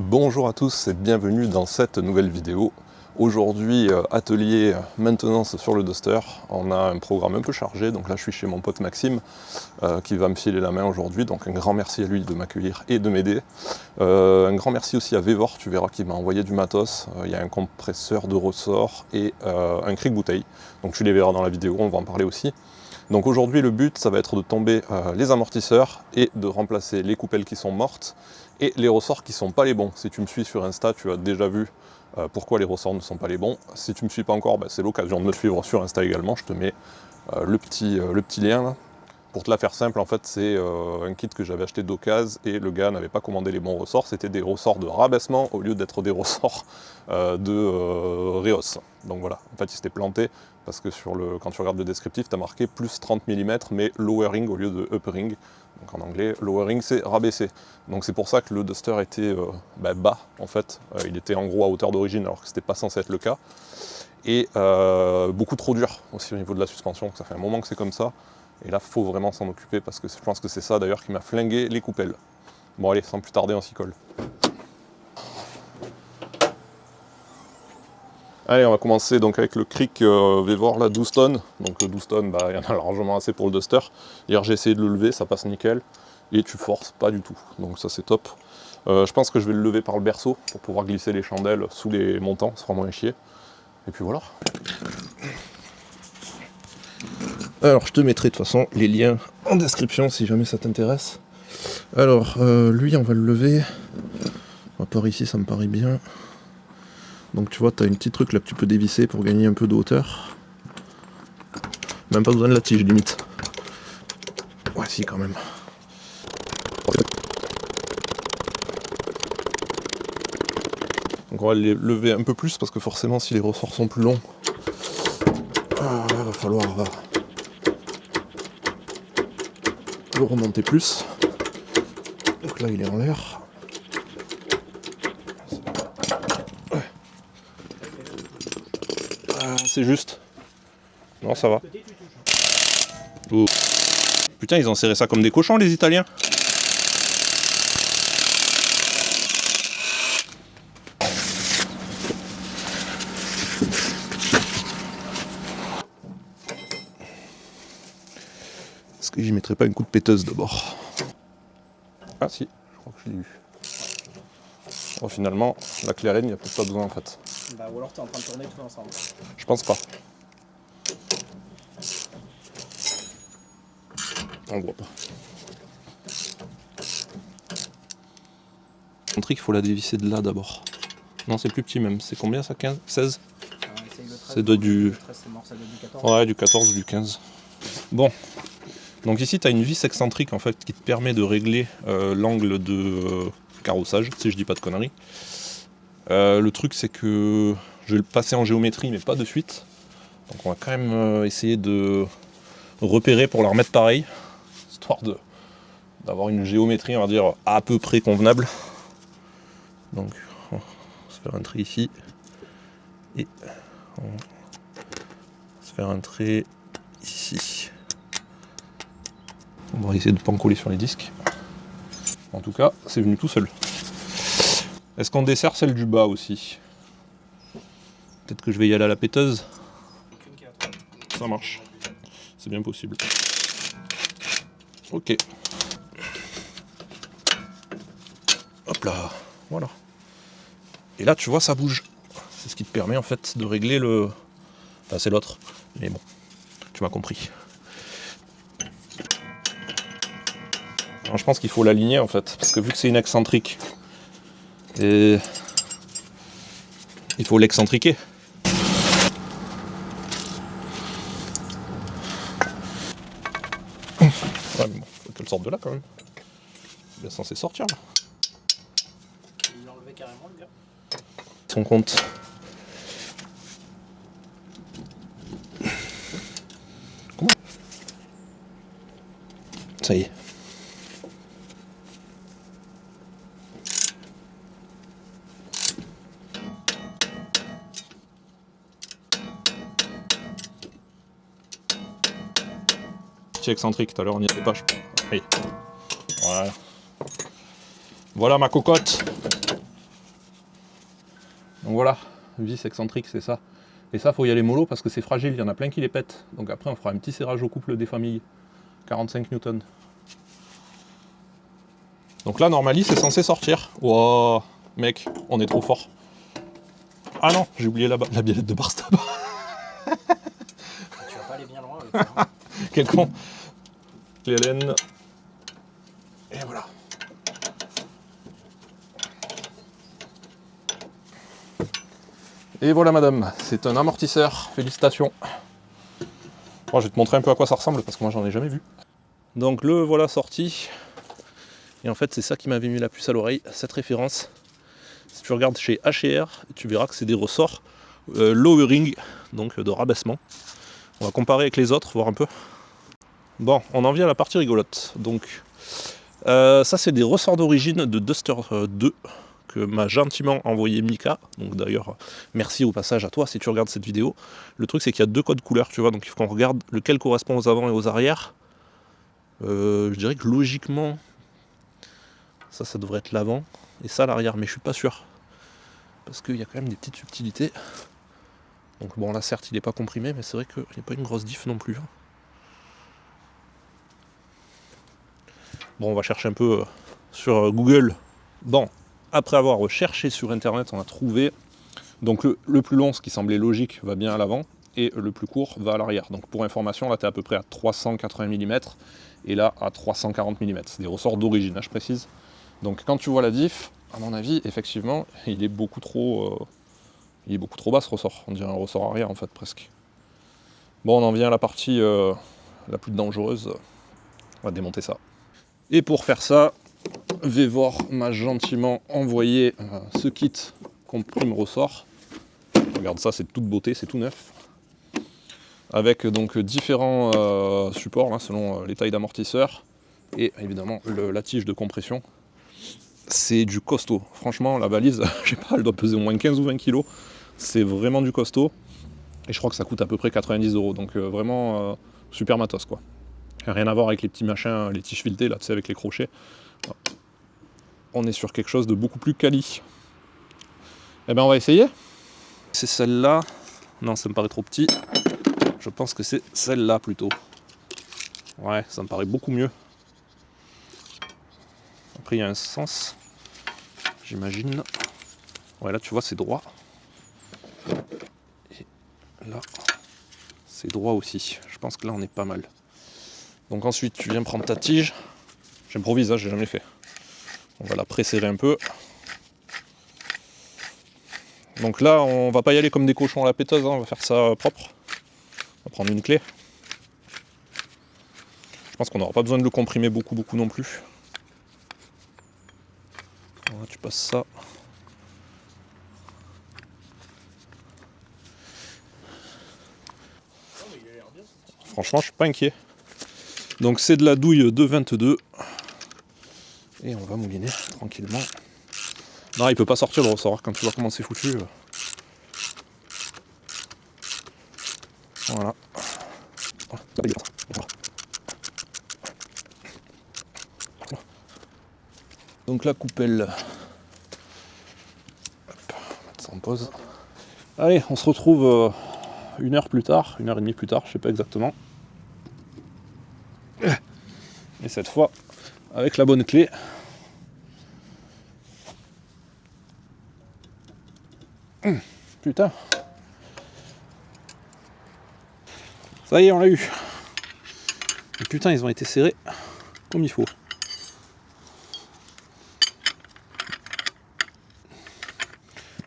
Bonjour à tous et bienvenue dans cette nouvelle vidéo. Aujourd'hui, atelier maintenance sur le Duster. On a un programme un peu chargé, donc là je suis chez mon pote Maxime qui va me filer la main aujourd'hui. Donc un grand merci à lui de m'accueillir et de m'aider. Un grand merci aussi à Vévor, tu verras qu'il m'a envoyé du matos. Il y a un compresseur de ressort et un cric bouteille. Donc tu les verras dans la vidéo, on va en parler aussi. Donc aujourd'hui le but ça va être de tomber les amortisseurs et de remplacer les coupelles qui sont mortes et les ressorts qui sont pas les bons. Si tu me suis sur Insta, tu as déjà vu pourquoi les ressorts ne sont pas les bons. Si tu me suis pas encore, c'est l'occasion de me suivre sur Insta également. Je te mets le petit lien là. Pour te la faire simple, en fait, c'est un kit que j'avais acheté d'occasion et le gars n'avait pas commandé les bons ressorts. C'était des ressorts de rabaissement au lieu d'être des ressorts de Réos. Donc voilà, en fait, il s'était planté parce que quand tu regardes le descriptif, tu as marqué plus 30 mm, mais lowering au lieu de uppering. Donc en anglais, lowering, c'est rabaisser. Donc c'est pour ça que le Duster était bas, en fait. Il était en gros à hauteur d'origine, alors que c'était pas censé être le cas. Et beaucoup trop dur aussi au niveau de la suspension. Ça fait un moment que c'est comme ça. Et là, il faut vraiment s'en occuper parce que je pense que c'est ça d'ailleurs qui m'a flingué les coupelles. Bon allez, sans plus tarder, on s'y colle. Allez, on va commencer donc avec le cric Vévor, là, 12 tonnes. Donc 12 tonnes, il y en a largement assez pour le Duster. Hier, j'ai essayé de le lever, ça passe nickel. Et tu forces pas du tout, donc ça c'est top. Je pense que je vais le lever par le berceau pour pouvoir glisser les chandelles sous les montants, ça fera moins chier. Et puis voilà. Alors je te mettrai de toute façon les liens en description si jamais ça t'intéresse. Alors lui on va le lever. À part ici ça me paraît bien. Donc tu vois tu as un petit truc là que tu peux dévisser pour gagner un peu de hauteur. Même pas besoin de la tige limite. Ouais si quand même. Donc on va les lever un peu plus parce que forcément si les ressorts sont plus longs, il va falloir le remonter plus. Donc là il est en l'air. C'est juste. Non ça va. Oh. Putain ils ont serré ça comme des cochons les Italiens. Est-ce que j'y mettrais pas une coup de péteuse d'abord? Ah si, je crois que je l'ai eu. Bon, finalement, la clairette, il n'y a peut-être pas besoin en fait. Ou alors tu es en train de tourner tout ensemble. Je pense pas. On voit pas. Le truc, il faut la dévisser de là d'abord. Non, c'est plus petit même. C'est combien ça? 15? 16? Ça doit du... 13, c'est mort, ça doit du 14. Ouais, du 14 ou du 15. Bon. Donc ici, tu as une vis excentrique en fait qui te permet de régler l'angle de carrossage, si je dis pas de conneries. Le truc, c'est que je vais le passer en géométrie, mais pas de suite. Donc on va quand même essayer de repérer pour la remettre pareil, histoire d'avoir une géométrie, on va dire, à peu près convenable. Donc on va se faire un trait ici. Et on va se faire un trait ici. On va essayer de ne pas en coller sur les disques. En tout cas, c'est venu tout seul. Est-ce qu'on dessert celle du bas aussi? Peut-être que je vais y aller à la péteuse. Ça marche. C'est bien possible. Ok. Hop là. Voilà. Et là, tu vois, ça bouge. C'est ce qui te permet en fait de régler le... Enfin, c'est l'autre. Mais bon, tu m'as compris. Alors, je pense qu'il faut l'aligner en fait. Parce que vu que c'est une excentrique, et il faut l'excentriquer. Ouais, mais bon, faut qu'elle sorte de là quand même. C'est bien censé sortir là. Il l'a enlevé carrément le gars. Son compte. Comment? Ça y est. Petit excentrique, tout à l'heure on n'y était pas, je crois. Oui. Voilà. Voilà ma cocotte. Donc voilà, vis excentrique, c'est ça. Et ça, faut y aller mollo parce que c'est fragile, il y en a plein qui les pètent. Donc après, on fera un petit serrage au couple des familles. 45 newtons. Donc là, normalement, c'est censé sortir. Wow, mec, on est trop fort. Ah non, j'ai oublié la biellette de Barstab. Tu vas pas aller bien loin avec ça. Quel con. Clé Allen. Et voilà. Et voilà madame, c'est un amortisseur, félicitations. Bon, je vais te montrer un peu à quoi ça ressemble parce que moi j'en ai jamais vu. Donc le voilà sorti. Et en fait c'est ça qui m'avait mis la puce à l'oreille, cette référence. Si tu regardes chez H&R, tu verras que c'est des ressorts lowering, donc de rabaissement. On va comparer avec les autres, voir un peu. Bon, on en vient à la partie rigolote. Donc ça c'est des ressorts d'origine de Duster 2. Que m'a gentiment envoyé Mika, donc d'ailleurs merci au passage à toi si tu regardes cette vidéo. Le truc c'est qu'il y a 2 codes couleurs, tu vois, donc il faut qu'on regarde lequel correspond aux avant et aux arrière. Je dirais que logiquement ça devrait être l'avant et ça l'arrière, mais je suis pas sûr parce qu'il y a quand même des petites subtilités. Donc bon là certes il n'est pas comprimé, mais c'est vrai qu'il n'y a pas une grosse diff non plus. Bon, on va chercher un peu sur Google. Bon, après avoir recherché sur internet, on a trouvé donc le plus long, ce qui semblait logique, va bien à l'avant, et le plus court va à l'arrière. Donc pour information, là tu es à peu près à 380 mm, et là à 340 mm. C'est des ressorts d'origine, hein, je précise. Donc quand tu vois la diff, à mon avis, effectivement, il est beaucoup trop bas ce ressort. On dirait un ressort arrière en fait, presque. Bon, on en vient à la partie la plus dangereuse. On va démonter ça. Et pour faire ça, Vévor m'a gentiment envoyé ce kit comprime ressort. Regarde ça, c'est de toute beauté, c'est tout neuf. Avec donc différents supports là, selon les tailles d'amortisseur. Et évidemment la tige de compression. C'est du costaud. Franchement, la balise, je sais pas, elle doit peser au moins 15 ou 20 kg. C'est vraiment du costaud. Et je crois que ça coûte à peu près 90 €. Donc vraiment super matos quoi. Rien à voir avec les petits machins, les tiges filetées là, tu sais, avec les crochets. On est sur quelque chose de beaucoup plus quali. Eh ben on va essayer. C'est celle-là. Non, ça me paraît trop petit. Je pense que c'est celle-là plutôt. Ouais, ça me paraît beaucoup mieux. Après, il y a un sens, j'imagine. Ouais, là, tu vois, c'est droit. Et là, c'est droit aussi. Je pense que là, on est pas mal. Donc ensuite, tu viens prendre ta tige. J'improvise, hein, j'ai jamais fait. On va la presserrer un peu. Donc là, on va pas y aller comme des cochons à la péteuse, hein, on va faire ça propre. On va prendre une clé. Je pense qu'on n'aura pas besoin de le comprimer beaucoup non plus. Voilà, tu passes ça. Franchement, je suis pas inquiet. Donc c'est de la douille 2,22. Et on va mouliner tranquillement. Non, il peut pas sortir le ressort quand tu vois comment c'est foutu. Voilà. Donc la coupelle. Hop, on va mettre ça en pause. Allez, on se retrouve 1 heure plus tard, 1h30 plus tard, je sais pas exactement. Et cette fois, avec la bonne clé. Putain. Ça y est, on l'a eu. Et putain, ils ont été serrés comme il faut.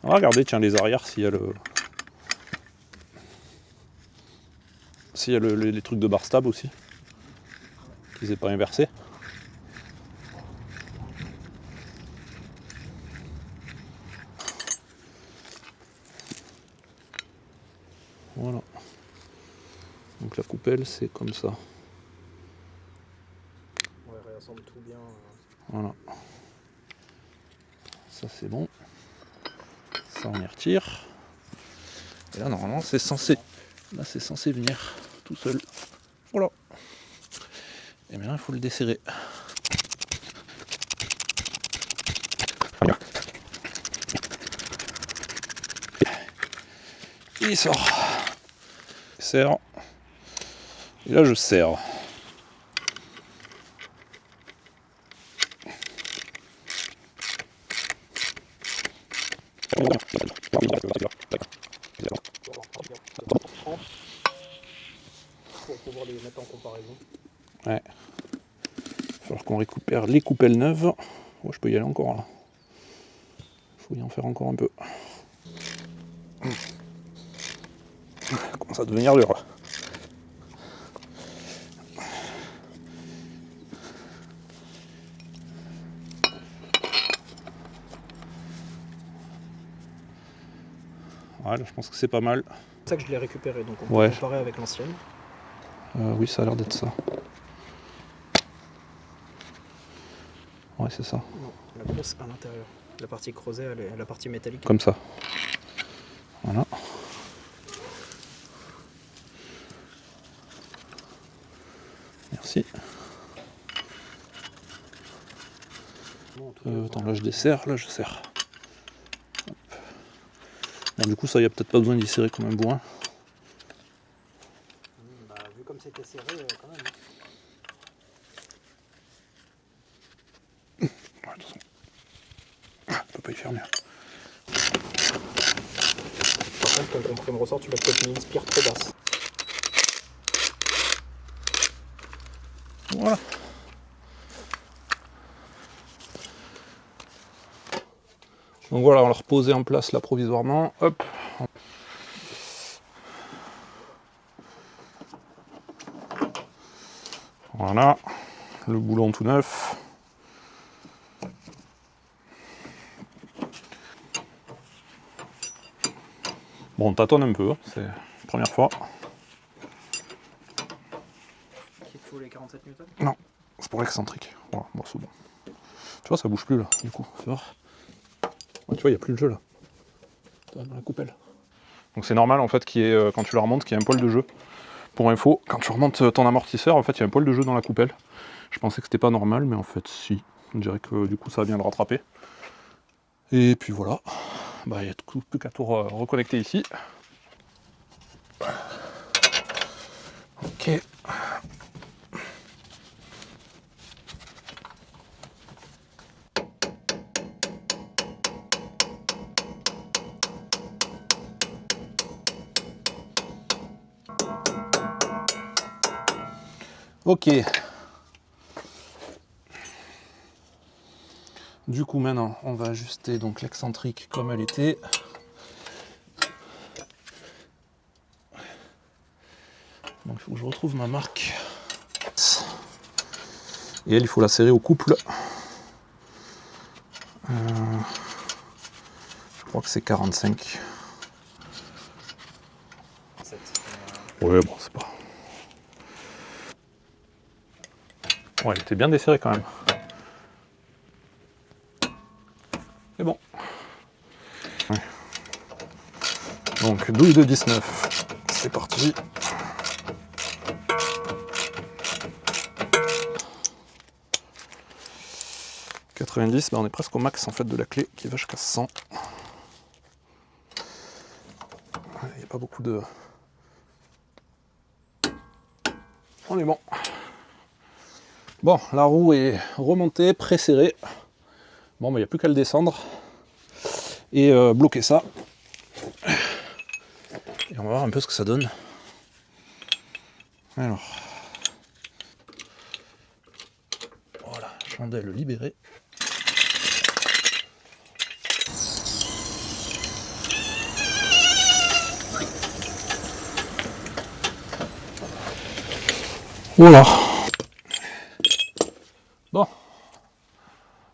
On va regarder, tiens, les arrières, s'il y a les trucs de Barstab aussi. Qu'ils aient pas inversé. Voilà. Donc la coupelle, c'est comme ça. Ouais, réassemble tout bien. Voilà. Ça c'est bon. Ça on y retire. Et là normalement c'est censé. Là c'est censé venir tout seul. Voilà. Et maintenant il faut le desserrer. Et il sort. Il serre. Et là je serre. Pour pouvoir les mettre en comparaison. Ouais. Il va falloir qu'on récupère les coupelles neuves. Oh, je peux y aller encore là. Il faut y en faire encore un peu. Ça commence à devenir dur là. Ouais, là, je pense que c'est pas mal. C'est ça que je l'ai récupéré, donc on peut Ouais. comparer avec l'ancienne. Oui, ça a l'air d'être ça. Ouais, c'est ça. Non, la grosse à l'intérieur. La partie creusée, elle est la partie métallique. Comme ça. Voilà. Merci. Attends, là je desserre, là je serre. Hop. Bon, du coup, ça, il n'y a peut-être pas besoin d'y serrer comme un bourrin. Bah, vu comme c'était serré, quand même. Ouais, de toute façon, on peut pas y faire mieux. Par contre, quand le comprime ressort, tu l'as peut-être mis une spire trop basse. Voilà. Donc voilà, on l'a reposé en place là provisoirement. Hop. Voilà. Le boulon tout neuf. Bon, on tâtonne un peu, hein, c'est la première fois. Il te faut les 47 newtons. Non, c'est pour l'excentrique. Voilà, bon, c'est bon. Tu vois, ça bouge plus là, du coup, fais voir. Ouais, tu vois, il n'y a plus le jeu là. Dans la coupelle. Donc c'est normal en fait qu'il y ait, quand tu la remontes, qu'il y ait un poil de jeu. Pour info, quand tu remontes ton amortisseur, en fait, il y a un poil de jeu dans la coupelle. Je pensais que c'était pas normal, mais en fait, si. On dirait que du coup, ça vient le rattraper. Et puis voilà. Bah, il n'y a plus qu'à tout reconnecter ici. Ok. Ok. Du coup, maintenant, on va ajuster donc l'excentrique comme elle était. Donc, il faut que je retrouve ma marque. Et elle, il faut la serrer au couple. Je crois que c'est 45. 7. Ouais, bon, c'est pas. Ouais, elle était bien desserrée quand même. C'est bon. Ouais. Donc, douille de 19. C'est parti. Bah on est presque au max en fait de la clé qui va jusqu'à 100. Il n'y a pas beaucoup de... On est bon. Bon, la roue est remontée, pré-serrée. Bon, il n'y a plus qu'à le descendre et bloquer ça. Et on va voir un peu ce que ça donne. Alors. Voilà, chandelle libérée. Voilà. Bon.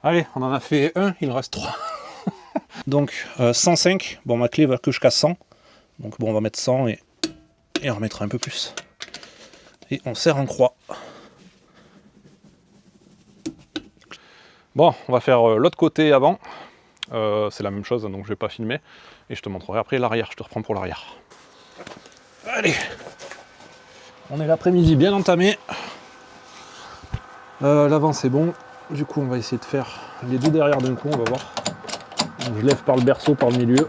Allez, on en a fait un, il en reste 3. Donc 105, bon ma clé va que jusqu'à 100. Donc bon on va mettre 100 et on remettra un peu plus. Et on serre en croix. Bon, on va faire l'autre côté avant. C'est la même chose, donc je vais pas filmer. Et je te montrerai après l'arrière, je te reprends pour l'arrière. Allez. On est l'après-midi bien entamé. L'avant c'est bon. Du coup on va essayer de faire les deux derrière d'un coup, on va voir. Donc, je lève par le berceau, par le milieu.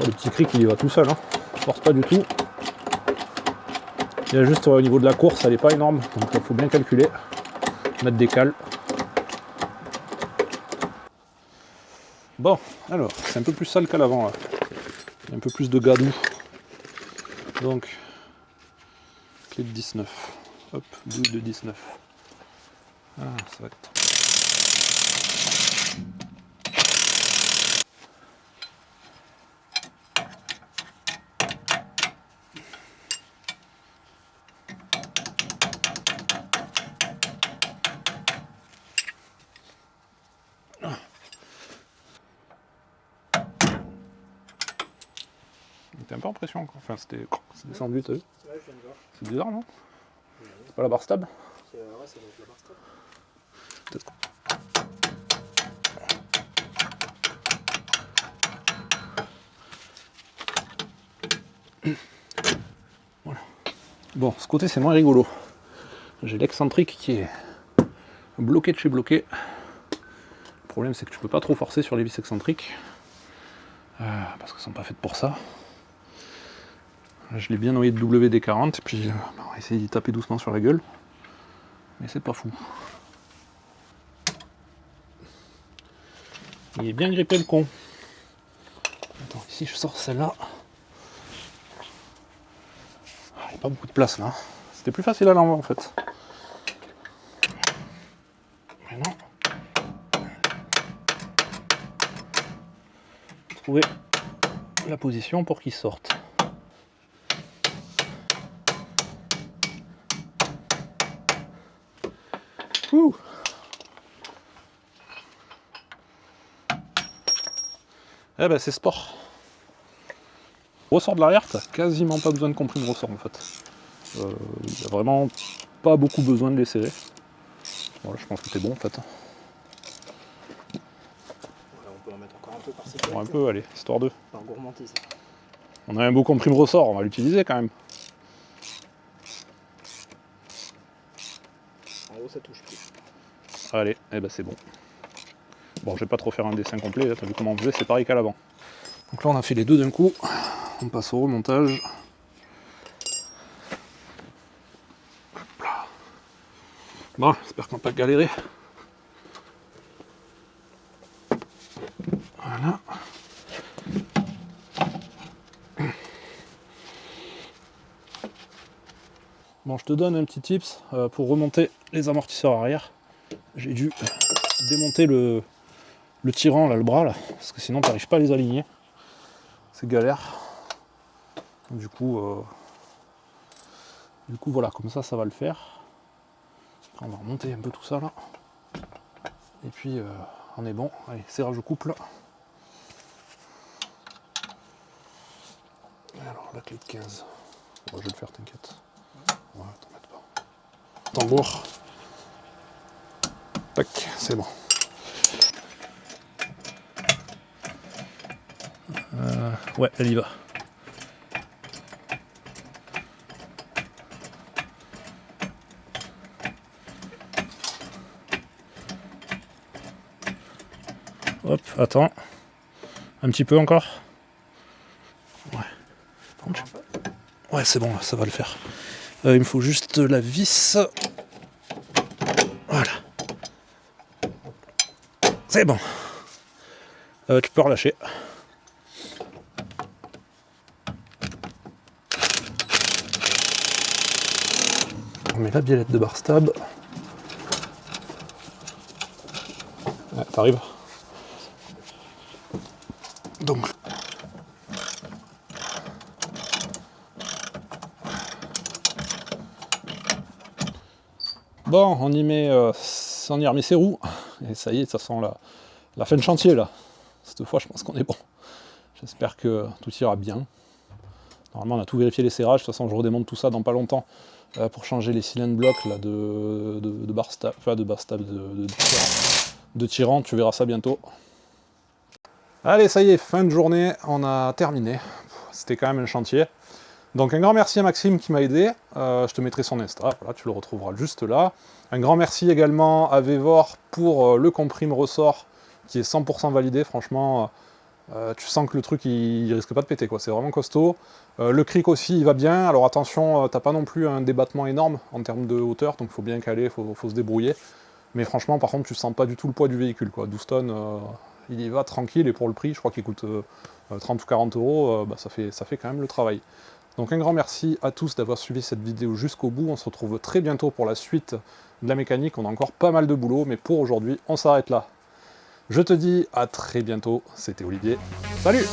Le petit cric il y va tout seul, hein. Force pas du tout. Il y a juste au niveau de la course, elle n'est pas énorme, donc il faut bien calculer, mettre des cales. Bon, alors, c'est un peu plus sale qu'à l'avant là. Il y a un peu plus de gadou. Donc, clé de 19. Hop, douille de 19. Ah, ça va être... T'es un peu en pression quoi. Enfin c'est descendu, t'as vu? Ouais, je viens de voir. C'est bizarre non? C'est pas la barre stable? Ouais, ça doit être la barre stable. Peut-être. Voilà. Bon, ce côté c'est moins rigolo. J'ai l'excentrique qui est bloqué de chez bloqué. Le problème c'est que tu peux pas trop forcer sur les vis excentriques. Parce qu'elles sont pas faites pour ça. Je l'ai bien noyé de WD-40 et puis on va essayer d'y taper doucement sur la gueule. Mais c'est pas fou. Il est bien grippé le con. Attends, ici je sors celle-là. Il n'y a pas beaucoup de place là. C'était plus facile à l'envers en fait. Mais non. Trouver la position pour qu'il sorte. Ouh. Eh ben c'est sport. Ressort de l'arrière, t'as quasiment pas besoin de comprime ressort en fait. Il n'y a vraiment pas beaucoup besoin de les serrer. Voilà, je pense que t'es bon en fait. Voilà, on peut en mettre encore un peu par sécurité. Un peu, allez, histoire de. Par gourmandise. On a un beau comprime ressort, on va l'utiliser quand même. En haut, ça touche plus. Allez, eh ben c'est bon. Bon, je vais pas trop faire un dessin complet, t'as vu comment on faisait, c'est pareil qu'à l'avant. Donc là on a fait les deux d'un coup, on passe au remontage. Hop là. Bon, j'espère qu'on va pas galérer. Voilà. Bon, je te donne un petit tips pour remonter les amortisseurs arrière. J'ai dû démonter le tirant, là, le bras, là, parce que sinon tu n'arrives pas à les aligner. C'est galère. Du coup, voilà, comme ça va le faire. Après, on va remonter un peu tout ça là. Et puis on est bon. Allez, serrage au couple. Alors la clé de 15. Bon, je vais le faire, t'inquiète. Ouais, t'embête pas. Tambour. Tac, c'est bon. Ouais, elle y va. Hop, attends. Un petit peu encore. Ouais. Ouais, c'est bon, ça va le faire. Il me faut juste la vis. Voilà. C'est bon. Tu peux relâcher. On met la biellette de bar stab. Ouais, t'arrives. Donc. Bon, on y remet ses roues. Et ça y est, ça sent la fin de chantier là. Cette fois, je pense qu'on est bon. J'espère que tout ira bien. Normalement, on a tout vérifié les serrages. De toute façon, je redémonte tout ça dans pas longtemps pour changer les cylindres blocs là, de bar stab, enfin de tirant. Tu verras ça bientôt. Allez, ça y est, fin de journée, on a terminé. C'était quand même un chantier. Donc un grand merci à Maxime qui m'a aidé. Je te mettrai son Insta, voilà, tu le retrouveras juste là. Un grand merci également à Vévor pour le comprime ressort qui est 100% validé. Franchement, Tu sens que le truc il risque pas de péter, quoi. C'est vraiment costaud. Le cric aussi il va bien, alors attention, t'as pas non plus un débattement énorme en termes de hauteur, donc faut bien caler, faut se débrouiller. Mais franchement par contre tu sens pas du tout le poids du véhicule, quoi. 12 tonnes, il y va tranquille, et pour le prix, je crois qu'il coûte 30 ou 40 euros, bah, ça fait quand même le travail. Donc un grand merci à tous d'avoir suivi cette vidéo jusqu'au bout, on se retrouve très bientôt pour la suite de la mécanique, on a encore pas mal de boulot, mais pour aujourd'hui on s'arrête là. Je te dis à très bientôt, c'était Olivier, salut!